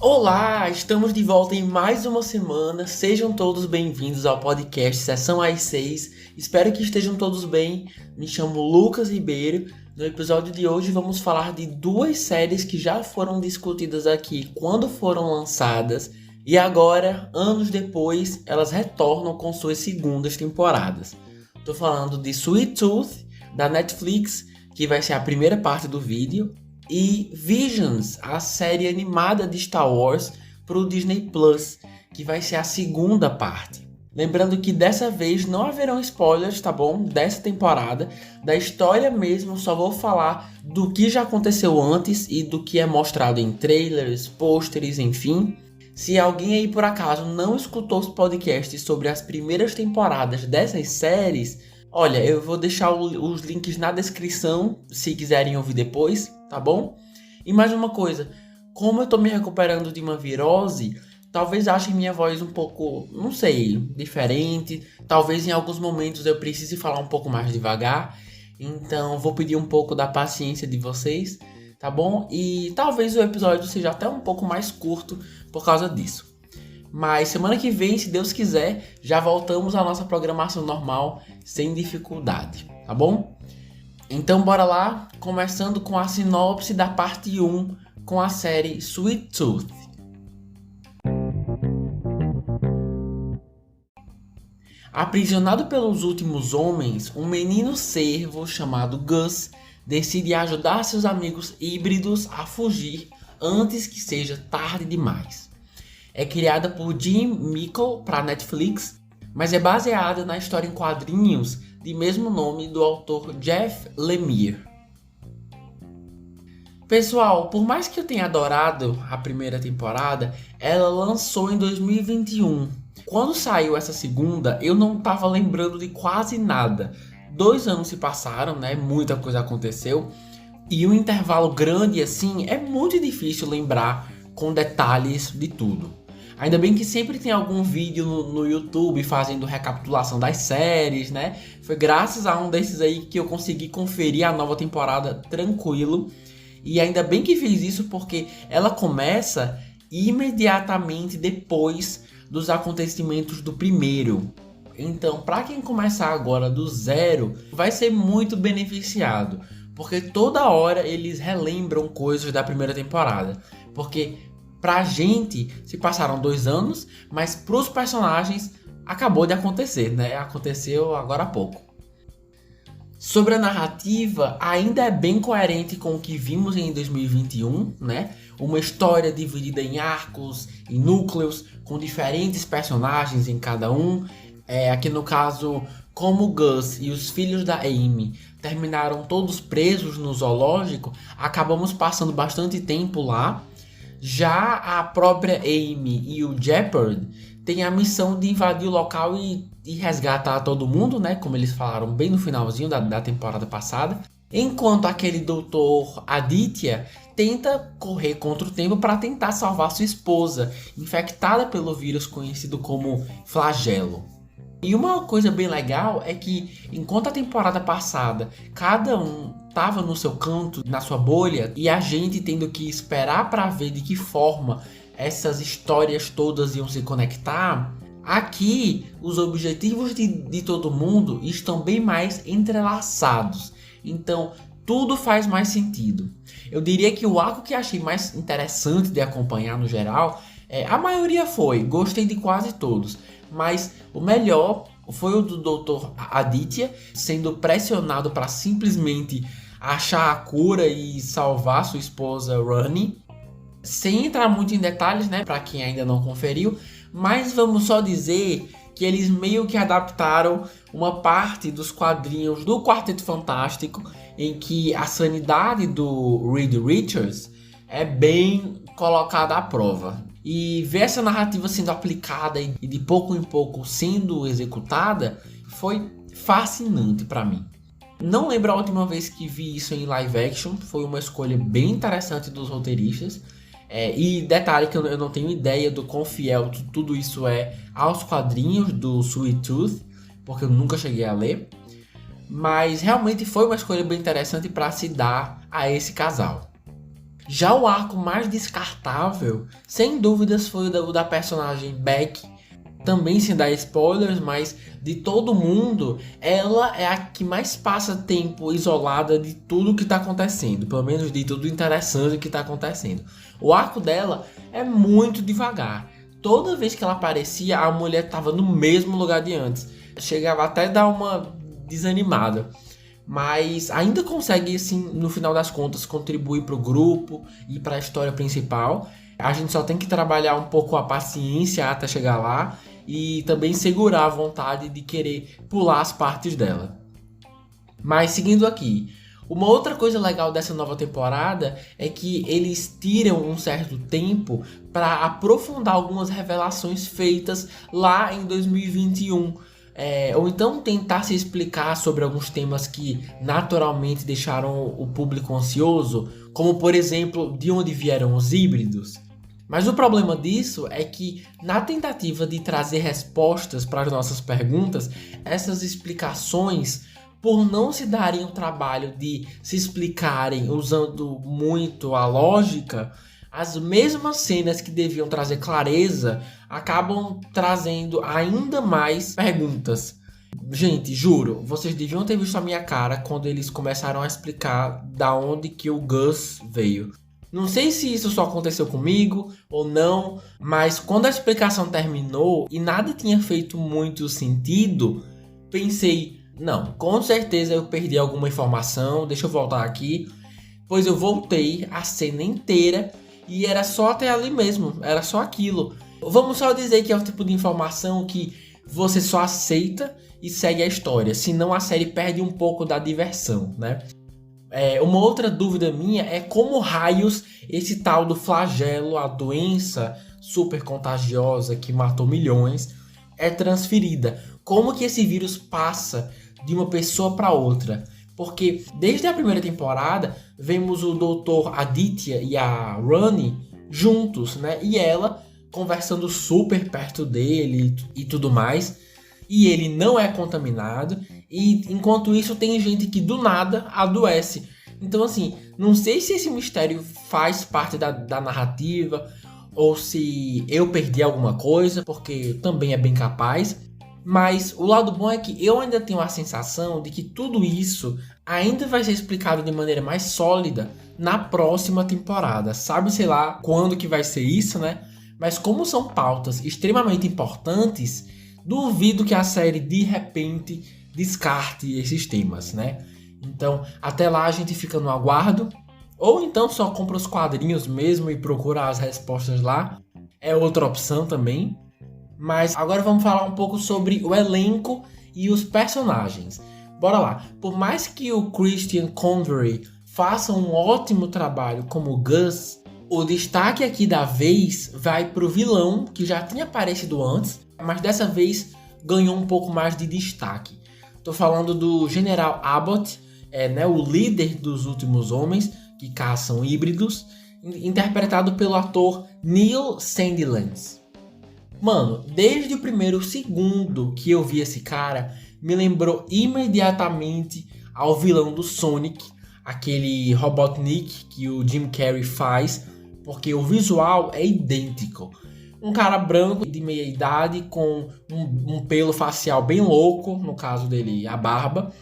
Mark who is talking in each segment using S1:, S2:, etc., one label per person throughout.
S1: Olá, estamos de volta em mais uma semana. Sejam todos bem-vindos ao podcast Sessão às 6. Espero que estejam todos bem. Me chamo Lucas Ribeiro. No episódio de hoje vamos falar de duas séries que já foram discutidas aqui quando foram lançadas e agora, anos depois, elas retornam com suas segundas temporadas. Estou falando de Sweet Tooth, da Netflix, que vai ser a primeira parte do vídeo, e Visions, a série animada de Star Wars para o Disney Plus, que vai ser a segunda parte. Lembrando que dessa vez não haverão spoilers, tá bom? Dessa temporada, da história mesmo, só vou falar do que já aconteceu antes e do que é mostrado em trailers, pôsteres, enfim. Se alguém aí por acaso não escutou os podcasts sobre as primeiras temporadas dessas séries, olha, eu vou deixar os links na descrição se quiserem ouvir depois, tá bom? E mais uma coisa, como eu tô me recuperando de uma virose, talvez achem minha voz um pouco, não sei, diferente. Talvez em alguns momentos eu precise falar um pouco mais devagar. Então vou pedir um pouco da paciência de vocês, tá bom? E talvez o episódio seja até um pouco mais curto por causa disso. Mas semana que vem, se Deus quiser, já voltamos à nossa programação normal, sem dificuldade, tá bom? Então bora lá, começando com a sinopse da parte 1 com a série Sweet Tooth. Aprisionado pelos últimos homens, um menino cervo chamado Gus decide ajudar seus amigos híbridos a fugir antes que seja tarde demais. É criada por Jim Mickle para Netflix, mas é baseada na história em quadrinhos de mesmo nome do autor Jeff Lemire. Pessoal, por mais que eu tenha adorado a primeira temporada, ela lançou em 2021. Quando saiu essa segunda, eu não estava lembrando de quase nada. 2 anos se passaram, né? Muita coisa aconteceu. E um intervalo grande assim, é muito difícil lembrar com detalhes de tudo. Ainda bem que sempre tem algum vídeo no YouTube fazendo recapitulação das séries, né? Foi graças a um desses aí que eu consegui conferir a nova temporada tranquilo. E ainda bem que fiz isso porque ela começa imediatamente depois dos acontecimentos do primeiro. Então, para quem começar agora do zero, vai ser muito beneficiado. Porque toda hora eles relembram coisas da primeira temporada. Porque pra gente se passaram 2 anos, mas pros personagens acabou de acontecer, né? Aconteceu agora há pouco. Sobre a narrativa, ainda é bem coerente com o que vimos em 2021, né? Uma história dividida em arcos e núcleos, com diferentes personagens em cada um. Aqui no caso, como o Gus e os filhos da Amy terminaram todos presos no zoológico, acabamos passando bastante tempo lá. Já a própria Amy e o Shepard têm a missão de invadir o local e resgatar todo mundo, né? Como eles falaram bem no finalzinho da temporada passada. Enquanto aquele doutor Aditya tenta correr contra o tempo para tentar salvar sua esposa, infectada pelo vírus conhecido como flagelo. E uma coisa bem legal é que, enquanto a temporada passada cada um estava no seu canto, na sua bolha, e a gente tendo que esperar para ver de que forma essas histórias todas iam se conectar, aqui os objetivos de todo mundo estão bem mais entrelaçados. Então tudo faz mais sentido. Eu diria que o arco que achei mais interessante de acompanhar no geral, a maioria gostei de quase todos. Mas o melhor foi o do Dr. Aditya sendo pressionado para simplesmente achar a cura e salvar sua esposa Rani. Sem entrar muito em detalhes, né, para quem ainda não conferiu, mas vamos só dizer que eles meio que adaptaram uma parte dos quadrinhos do Quarteto Fantástico em que a sanidade do Reed Richards é bem colocada à prova. E ver essa narrativa sendo aplicada e de pouco em pouco sendo executada foi fascinante para mim. Não lembro a última vez que vi isso em live action, foi uma escolha bem interessante dos roteiristas. E detalhe que eu não tenho ideia do quão fiel tudo isso é aos quadrinhos do Sweet Tooth, porque eu nunca cheguei a ler. mas realmente foi uma escolha bem interessante para se dar a esse casal. Já o arco mais descartável, sem dúvidas, foi o da personagem Beck. Também sem dar spoilers, mas de todo mundo, ela é a que mais passa tempo isolada de tudo que está acontecendo. Pelo menos de tudo interessante que está acontecendo. O arco dela é muito devagar. Toda vez que ela aparecia, a mulher estava no mesmo lugar de antes. Chegava até a dar uma desanimada. Mas ainda consegue, assim, no final das contas, contribuir para o grupo e para a história principal. A gente só tem que trabalhar um pouco a paciência até chegar lá e também segurar a vontade de querer pular as partes dela. Mas seguindo aqui, uma outra coisa legal dessa nova temporada é que eles tiram um certo tempo para aprofundar algumas revelações feitas lá em 2021. Ou então tentar se explicar sobre alguns temas que naturalmente deixaram o público ansioso, como por exemplo, de onde vieram os híbridos. Mas o problema disso é que, na tentativa de trazer respostas para as nossas perguntas, essas explicações, por não se darem o trabalho de se explicarem usando muito a lógica, as mesmas cenas que deviam trazer clareza acabam trazendo ainda mais perguntas. Gente, juro, vocês deviam ter visto a minha cara quando eles começaram a explicar da onde que o Gus veio. Não sei se isso só aconteceu comigo ou não, mas quando a explicação terminou e nada tinha feito muito sentido, pensei, não, com certeza eu perdi alguma informação, deixa eu voltar aqui, pois eu voltei a cena inteira e era só até ali mesmo, era só aquilo. Vamos só dizer que é o tipo de informação que você só aceita e segue a história, senão a série perde um pouco da diversão, né? Uma outra dúvida minha é como raios esse tal do flagelo, a doença super contagiosa que matou milhões, é transferida. Como que esse vírus passa de uma pessoa para outra? Porque desde a primeira temporada vemos o Dr. Aditya e a Rani juntos, né? E ela conversando super perto dele e tudo mais. E ele não é contaminado. E enquanto isso tem gente que do nada adoece. Então assim, não sei se esse mistério faz parte da narrativa ou se eu perdi alguma coisa, porque também é bem capaz. Mas o lado bom é que eu ainda tenho a sensação de que tudo isso ainda vai ser explicado de maneira mais sólida na próxima temporada. Sabe, sei lá, quando que vai ser isso, né? Mas como são pautas extremamente importantes, duvido que a série de repente descarte esses temas, né? Então, até lá a gente fica no aguardo, ou então só compra os quadrinhos mesmo e procura as respostas lá. É outra opção também. Mas agora vamos falar um pouco sobre o elenco e os personagens. Bora lá. Por mais que o Christian Convery faça um ótimo trabalho como Gus, o destaque aqui da vez vai pro vilão, que já tinha aparecido antes, mas dessa vez ganhou um pouco mais de destaque. Tô falando do General Abbott, o líder dos Últimos Homens, que caçam híbridos, interpretado pelo ator Neil Sandilands. Mano, desde o primeiro segundo que eu vi esse cara, me lembrou imediatamente ao vilão do Sonic, aquele Robotnik que o Jim Carrey faz, porque o visual é idêntico. Um cara branco de meia idade com um pelo facial bem louco, no caso dele a barba,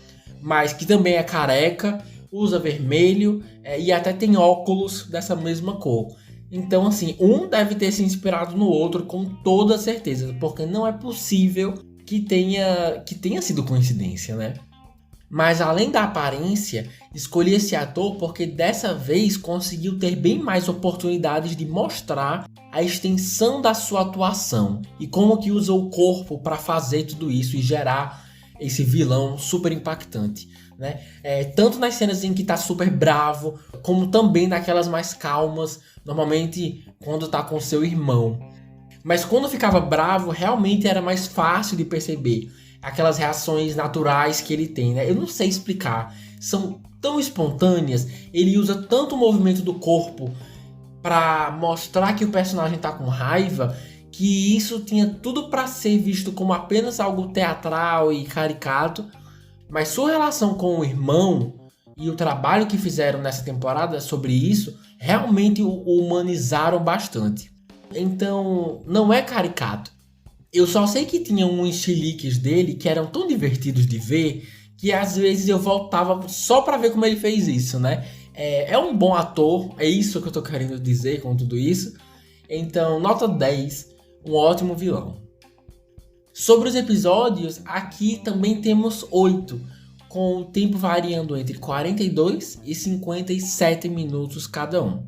S1: mas que também é careca, usa vermelho e até tem óculos dessa mesma cor. Então, assim, um deve ter se inspirado no outro com toda certeza, porque não é possível que tenha sido coincidência, né? Mas além da aparência, escolhi esse ator porque dessa vez conseguiu ter bem mais oportunidades de mostrar a extensão da sua atuação e como que usa o corpo para fazer tudo isso e gerar esse vilão super impactante, né? Tanto nas cenas em que tá super bravo, como também naquelas mais calmas, normalmente quando tá com seu irmão. Mas quando ficava bravo, realmente era mais fácil de perceber aquelas reações naturais que ele tem, né? Eu não sei explicar, são tão espontâneas, ele usa tanto o movimento do corpo para mostrar que o personagem tá com raiva, que isso tinha tudo para ser visto como apenas algo teatral e caricato, Mas sua relação com o irmão e o trabalho que fizeram nessa temporada sobre isso realmente o humanizaram bastante. Então, não é caricato. Eu só sei que tinha uns chiliques dele que eram tão divertidos de ver que às vezes eu voltava só pra ver como ele fez isso, né? É um bom ator, é isso que eu tô querendo dizer com tudo isso. Então, nota 10, um ótimo vilão. Sobre os episódios, aqui também temos 8, com o tempo variando entre 42 e 57 minutos cada um.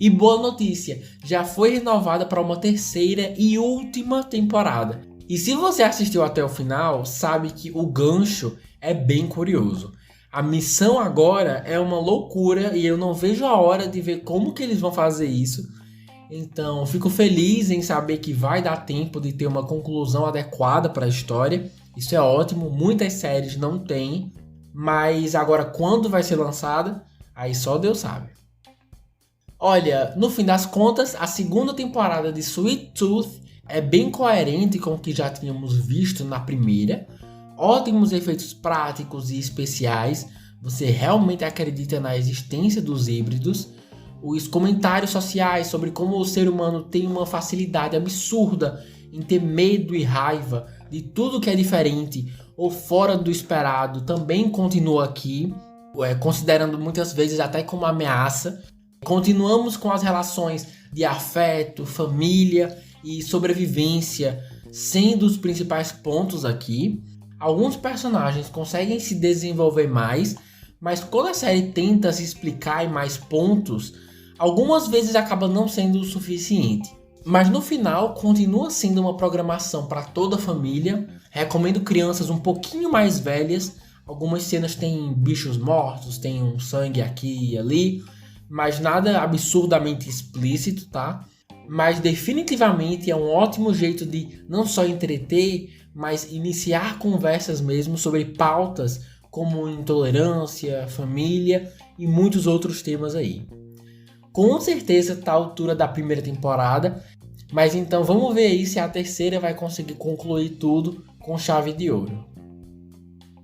S1: E boa notícia, já foi renovada para uma terceira e última temporada. E se você assistiu até o final, sabe que o gancho é bem curioso. A missão agora é uma loucura e eu não vejo a hora de ver como que eles vão fazer isso. Então, fico feliz em saber que vai dar tempo de ter uma conclusão adequada para a história. Isso é ótimo, muitas séries não têm. Mas agora, quando vai ser lançada, aí só Deus sabe. Olha, no fim das contas, a segunda temporada de Sweet Tooth é bem coerente com o que já tínhamos visto na primeira. Ótimos efeitos práticos e especiais. Você realmente acredita na existência dos híbridos. Os comentários sociais sobre como o ser humano tem uma facilidade absurda em ter medo e raiva de tudo que é diferente ou fora do esperado também continua aqui, considerando muitas vezes até como ameaça. Continuamos com as relações de afeto, família e sobrevivência sendo os principais pontos aqui. Alguns personagens conseguem se desenvolver mais, mas quando a série tenta se explicar em mais pontos, algumas vezes acaba não sendo o suficiente. Mas no final continua sendo uma programação para toda a família. Recomendo crianças um pouquinho mais velhas. Algumas cenas têm bichos mortos, tem um sangue aqui e ali, mas nada absurdamente explícito, tá? Mas definitivamente é um ótimo jeito de não só entreter, mas iniciar conversas mesmo sobre pautas como intolerância, família e muitos outros temas aí. Com certeza está à altura da primeira temporada, mas então vamos ver aí se a terceira vai conseguir concluir tudo com chave de ouro.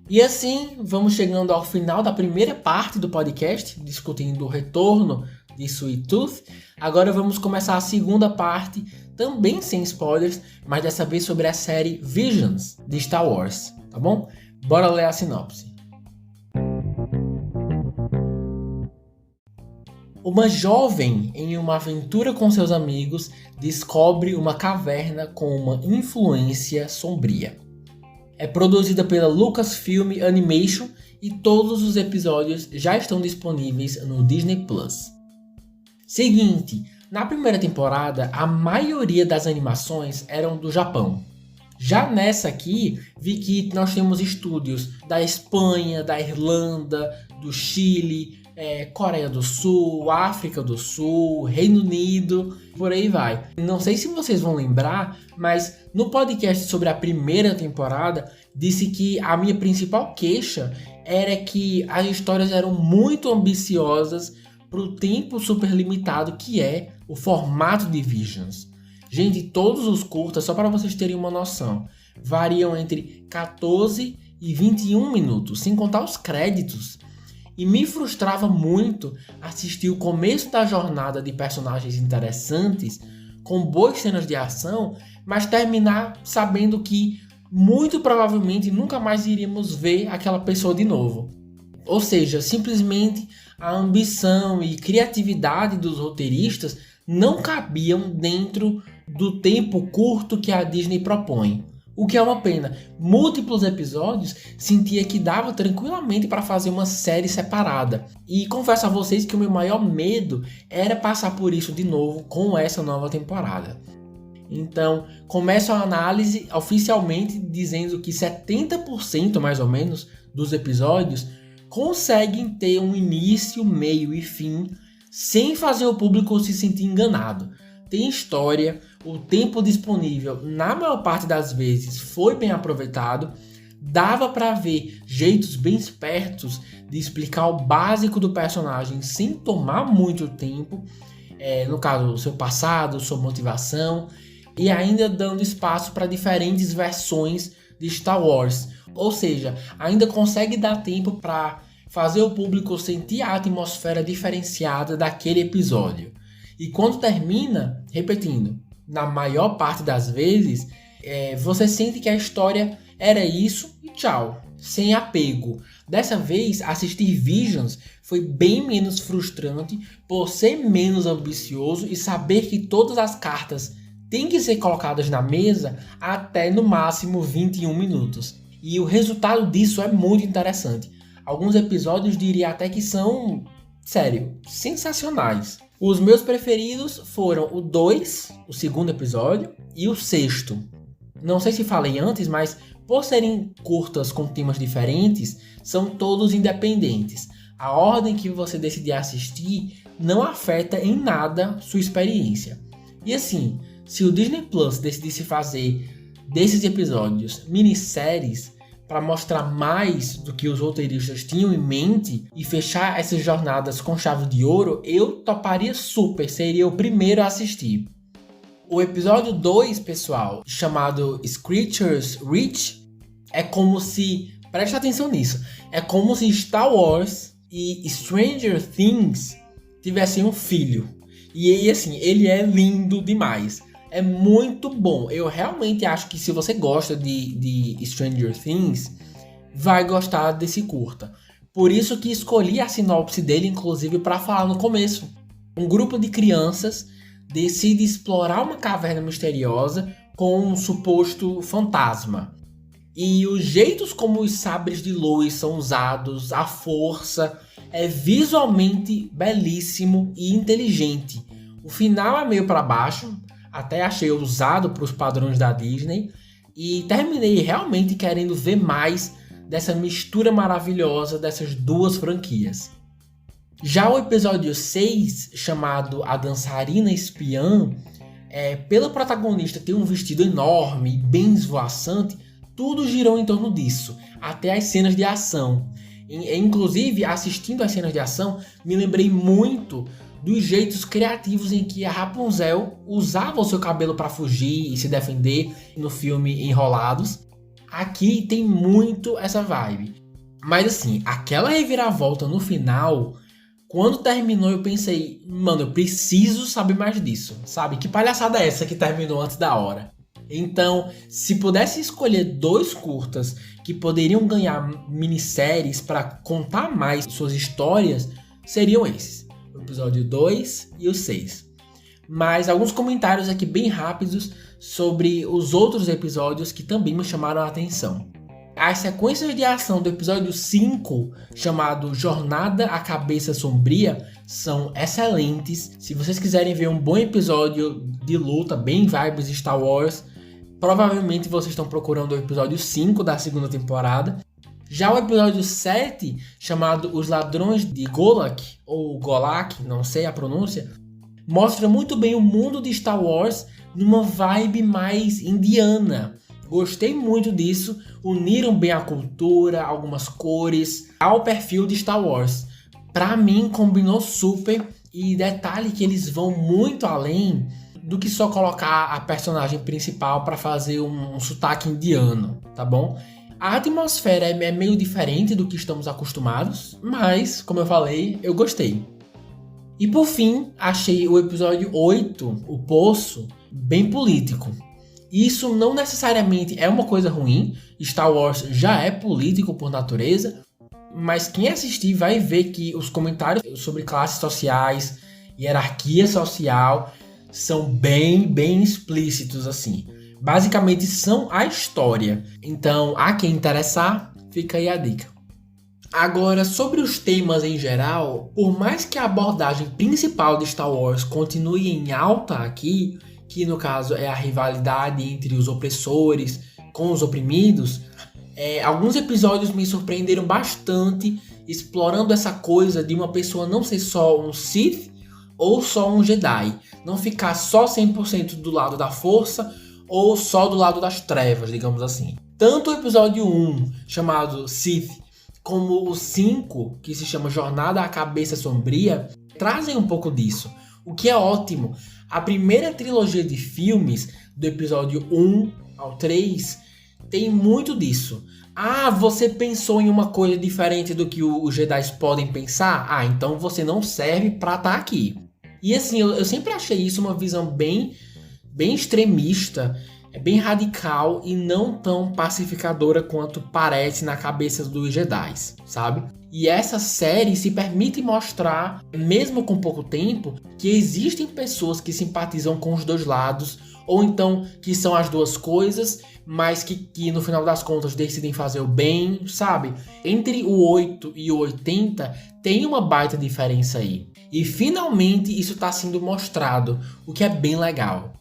S1: E assim, vamos chegando ao final da primeira parte do podcast, discutindo o retorno de Sweet Tooth. Agora vamos começar a segunda parte, também sem spoilers, mas dessa vez sobre a série Visions de Star Wars, tá bom? Bora ler a sinopse. Uma jovem, em uma aventura com seus amigos, descobre uma caverna com uma influência sombria. É produzida pela Lucasfilm Animation e todos os episódios já estão disponíveis no Disney+. Seguinte, na primeira temporada, a maioria das animações eram do Japão. Já nessa aqui, vi que nós temos estúdios da Espanha, da Irlanda, do Chile, Coreia do Sul, África do Sul, Reino Unido, por aí vai. Não sei se vocês vão lembrar, mas no podcast sobre a primeira temporada, disse que a minha principal queixa era que as histórias eram muito ambiciosas para o tempo super limitado que é o formato de Visions. Gente, todos os curtas, só para vocês terem uma noção, variam entre 14 e 21 minutos, sem contar os créditos. E me frustrava muito assistir o começo da jornada de personagens interessantes, com boas cenas de ação, mas terminar sabendo que muito provavelmente nunca mais iríamos ver aquela pessoa de novo. Ou seja, simplesmente a ambição e criatividade dos roteiristas não cabiam dentro do tempo curto que a Disney propõe. O que é uma pena. Múltiplos episódios sentia que dava tranquilamente para fazer uma série separada. E confesso a vocês que o meu maior medo era passar por isso de novo com essa nova temporada. Então, começo a análise oficialmente dizendo que 70% mais ou menos dos episódios conseguem ter um início, meio e fim sem fazer o público se sentir enganado. Tem história, o tempo disponível na maior parte das vezes foi bem aproveitado, dava para ver jeitos bem espertos de explicar o básico do personagem sem tomar muito tempo, no caso, o seu passado, sua motivação, e ainda dando espaço para diferentes versões de Star Wars. Ou seja, ainda consegue dar tempo para fazer o público sentir a atmosfera diferenciada daquele episódio. E quando termina, repetindo, na maior parte das vezes, você sente que a história era isso e tchau, sem apego. Dessa vez, assistir Visions foi bem menos frustrante por ser menos ambicioso e saber que todas as cartas têm que ser colocadas na mesa até no máximo 21 minutos. E o resultado disso é muito interessante. Alguns episódios diria até que são, sério, sensacionais. Os meus preferidos foram o 2, o segundo episódio, e o 6º. Não sei se falei antes, mas por serem curtas com temas diferentes, são todos independentes. A ordem que você decidir assistir não afeta em nada sua experiência. E assim, se o Disney Plus decidisse fazer desses episódios minisséries para mostrar mais do que os roteiristas tinham em mente e fechar essas jornadas com chave de ouro, eu toparia super, seria o primeiro a assistir. O episódio 2, pessoal, chamado Screechers Reach, é como se, preste atenção nisso, é como se Star Wars e Stranger Things tivessem um filho. E assim, ele é lindo demais. É muito bom. Eu realmente acho que se você gosta de Stranger Things, vai gostar desse curta. Por isso que escolhi a sinopse dele, inclusive, para falar no começo. Um grupo de crianças decide explorar uma caverna misteriosa com um suposto fantasma. E os jeitos como os sabres de luz são usados, a força, é visualmente belíssimo e inteligente. O final é meio para baixo, até achei ousado para os padrões da Disney, e terminei realmente querendo ver mais dessa mistura maravilhosa dessas duas franquias. Já o episódio 6, chamado A Dançarina Espiã, pela protagonista ter um vestido enorme e bem esvoaçante, tudo girou em torno disso, até as cenas de ação. Inclusive, assistindo as cenas de ação, me lembrei muito dos jeitos criativos em que a Rapunzel usava o seu cabelo para fugir e se defender no filme Enrolados. Aqui tem muito essa vibe. Mas assim, aquela reviravolta no final, quando terminou eu pensei, mano, eu preciso saber mais disso, sabe? Que palhaçada é essa que terminou antes da hora? Então, se pudesse escolher 2 curtas que poderiam ganhar minisséries para contar mais suas histórias, seriam esses. O episódio 2 e o 6. Mas alguns comentários aqui bem rápidos sobre os outros episódios que também me chamaram a atenção. As sequências de ação do episódio 5, chamado Jornada à Cabeça Sombria, são excelentes. Se vocês quiserem ver um bom episódio de luta, bem vibes Star Wars, provavelmente vocês estão procurando o episódio 5 da segunda temporada. Já o episódio 7, chamado Os Ladrões de Golak, ou Golak, não sei a pronúncia, mostra muito bem o mundo de Star Wars numa vibe mais indiana. Gostei muito disso, uniram bem a cultura, algumas cores, ao perfil de Star Wars. Pra mim, combinou super, e detalhe que eles vão muito além do que só colocar a personagem principal para fazer um sotaque indiano, tá bom? A atmosfera é meio diferente do que estamos acostumados, mas, como eu falei, eu gostei. E por fim, achei o episódio 8, O Poço, bem político. Isso não necessariamente é uma coisa ruim, Star Wars já é político por natureza, mas quem assistir vai ver que os comentários sobre classes sociais, hierarquia social, são bem explícitos assim. Basicamente são a história. Então, a quem interessar, fica aí a dica. Agora, sobre os temas em geral, por mais que a abordagem principal de Star Wars continue em alta aqui, que no caso é a rivalidade entre os opressores com os oprimidos, alguns episódios me surpreenderam bastante, explorando essa coisa de uma pessoa não ser só um Sith ou só um Jedi. Não ficar só 100% do lado da força ou só do lado das trevas, digamos assim. Tanto o episódio 1, chamado Sith, como o 5, que se chama Jornada à Cabeça Sombria, trazem um pouco disso, o que é ótimo. A primeira trilogia de filmes, do episódio 1 ao 3, tem muito disso. Ah, você pensou em uma coisa diferente do que os Jedi podem pensar? Ah, então você não serve pra estar aqui. E assim, eu sempre achei isso uma visão bem extremista, bem radical e não tão pacificadora quanto parece na cabeça dos Jedi, sabe? E essa série se permite mostrar, mesmo com pouco tempo, que existem pessoas que simpatizam com os dois lados, ou então que são as duas coisas, mas que no final das contas decidem fazer o bem, sabe? Entre o 8 e o 80 tem uma baita diferença aí. E finalmente isso está sendo mostrado, o que é bem legal.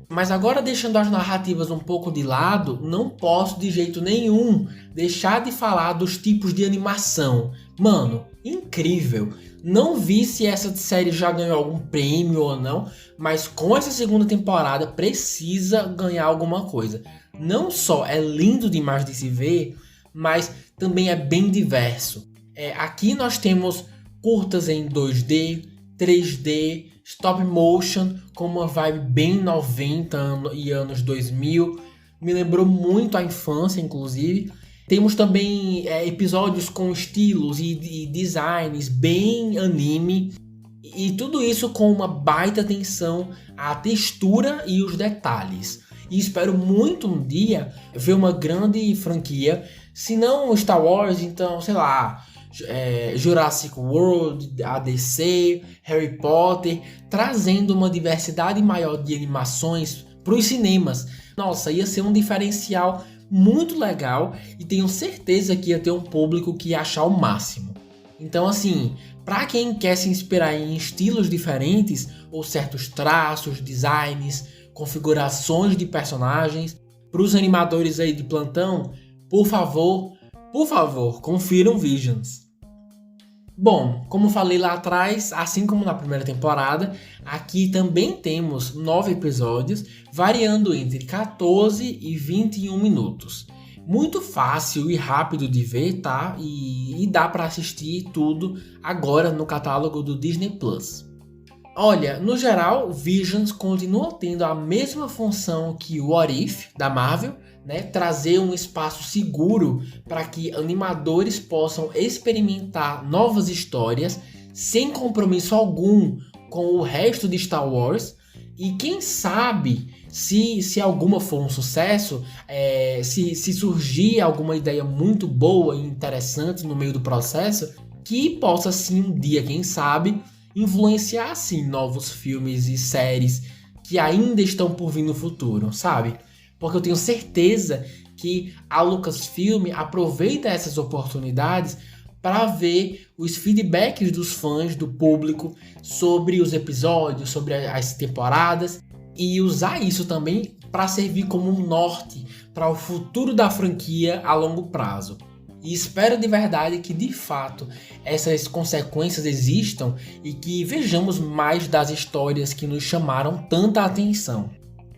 S1: Mas agora, deixando as narrativas um pouco de lado, não posso de jeito nenhum deixar de falar dos tipos de animação. Mano, incrível! Não vi se essa série já ganhou algum prêmio ou não, mas com essa segunda temporada precisa ganhar alguma coisa. Não só é lindo demais de se ver, mas também é bem diverso. Aqui nós temos curtas em 2D, 3D, stop motion, com uma vibe bem 90 e anos 2000. Me lembrou muito a infância, inclusive. Temos também episódios com estilos e designs bem anime. E tudo isso com uma baita atenção à textura e os detalhes. E espero muito um dia ver uma grande franquia. Se não Star Wars, então, sei lá, Jurassic World, a DC, Harry Potter, trazendo uma diversidade maior de animações para os cinemas. Nossa, ia ser um diferencial muito legal e tenho certeza que ia ter um público que ia achar o máximo. Então, assim, para quem quer se inspirar em estilos diferentes ou certos traços, designs, configurações de personagens, para os animadores aí de plantão, por favor, confiram Visions. Bom, como falei lá atrás, assim como na primeira temporada, aqui também temos 9 episódios, variando entre 14 e 21 minutos. Muito fácil e rápido de ver, tá? E dá para assistir tudo agora no catálogo do Disney Plus. Olha, no geral, Visions continua tendo a mesma função que o What If da Marvel, né? Trazer um espaço seguro para que animadores possam experimentar novas histórias sem compromisso algum com o resto de Star Wars. E quem sabe, se alguma for um sucesso, se surgir alguma ideia muito boa e interessante no meio do processo, que possa sim um dia, quem sabe, influenciar assim novos filmes e séries que ainda estão por vir no futuro, sabe? Porque eu tenho certeza que a Lucasfilm aproveita essas oportunidades para ver os feedbacks dos fãs, do público, sobre os episódios, sobre as temporadas, e usar isso também para servir como um norte para o futuro da franquia a longo prazo. E espero de verdade que, de fato, essas consequências existam e que vejamos mais das histórias que nos chamaram tanta atenção.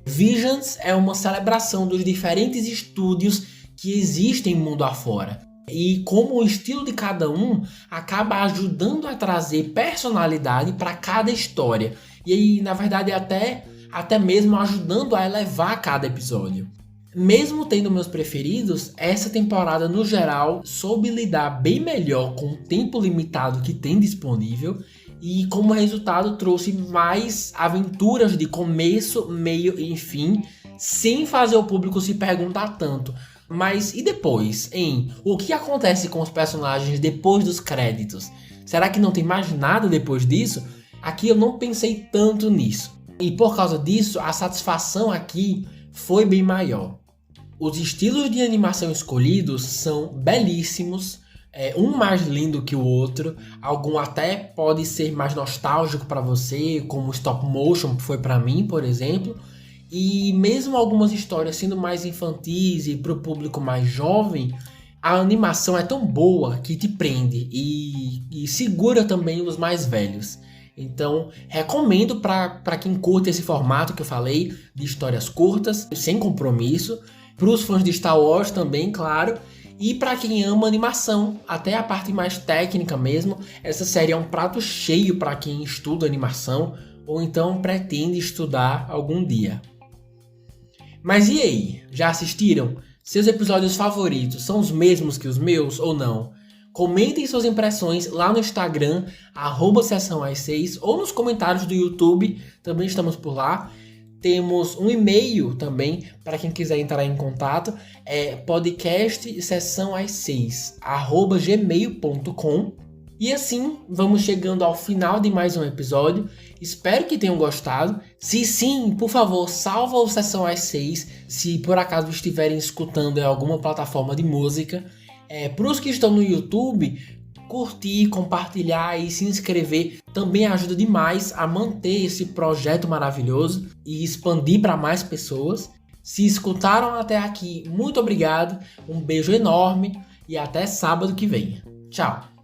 S1: Visions é uma celebração dos diferentes estúdios que existem mundo afora. E como o estilo de cada um acaba ajudando a trazer personalidade para cada história. E aí, na verdade, até mesmo ajudando a elevar cada episódio. Mesmo tendo meus preferidos, essa temporada no geral soube lidar bem melhor com o tempo limitado que tem disponível e como resultado trouxe mais aventuras de começo, meio e fim, sem fazer o público se perguntar tanto. Mas e depois, hein? O que acontece com os personagens depois dos créditos? Será que não tem mais nada depois disso? Aqui eu não pensei tanto nisso. E por causa disso, a satisfação aqui foi bem maior. Os estilos de animação escolhidos são belíssimos, um mais lindo que o outro. Algum até pode ser mais nostálgico para você, como stop motion foi para mim, por exemplo. E mesmo algumas histórias sendo mais infantis e para o público mais jovem, a animação é tão boa que te prende e segura também os mais velhos. Então, recomendo para quem curte esse formato que eu falei, de histórias curtas, sem compromisso. Para os fãs de Star Wars também, claro. E para quem ama animação, até a parte mais técnica mesmo, essa série é um prato cheio para quem estuda animação ou então pretende estudar algum dia. Mas e aí? Já assistiram? Seus episódios favoritos são os mesmos que os meus ou não? Comentem suas impressões lá no Instagram, @sessãoas6, ou nos comentários do YouTube, também estamos por lá. Temos um e-mail também, para quem quiser entrar em contato, é podcastsessãoas6@gmail.com. E assim, vamos chegando ao final de mais um episódio. Espero que tenham gostado. Se sim, por favor, salva o Sessão às 6, se por acaso estiverem escutando em alguma plataforma de música. Para os que estão no YouTube, curtir, compartilhar e se inscrever também ajuda demais a manter esse projeto maravilhoso e expandir para mais pessoas. Se escutaram até aqui, muito obrigado, um beijo enorme e até sábado que vem. Tchau!